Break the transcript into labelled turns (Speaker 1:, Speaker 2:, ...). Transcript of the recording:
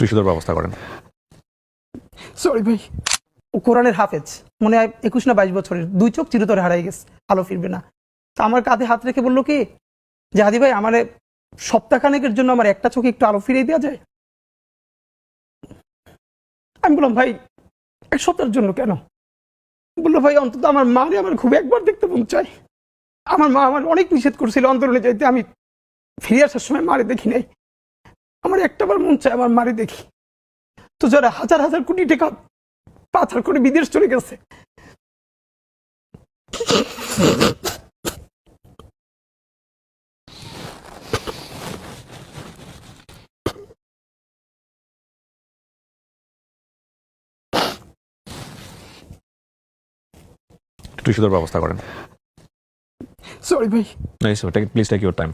Speaker 1: একটু ইস্যুদের ব্যবস্থা করেন।
Speaker 2: সরি ভাই, ও কোরআনের হাফেজ, মনে হয় 21 না 22 বছরের, 2 চোখ চিরতরে হারাই গেছে, আলো ফিরবে না। তো আমার কাঁধে হাত রেখে বললো কি যে হাদি ভাই আমার সপ্তাহখানেকের জন্য আমার একটা চোখে একটু আলো ফিরিয়ে দেওয়া যায়। আমি বললাম ভাই 1 সপ্তাহের জন্য কেন? বললো ভাই অন্তত আমার মারে আমার খুব একবার দেখতে মন চাই। আমার মা আমার অনেক নিষেধ করছিল অন্তরণে যাইতে, আমি ফিরে আসার সময় মারে দেখি নাই, আমার একটাবার মন চায় আমার মারে দেখি। তো যারা হাজার হাজার কোটি টাকা পাচার করে বিদেশ চলে গেছে,
Speaker 1: একটু ইস্যুদের ব্যবস্থা করেন।
Speaker 2: সরি ভাই।
Speaker 1: Please take your time.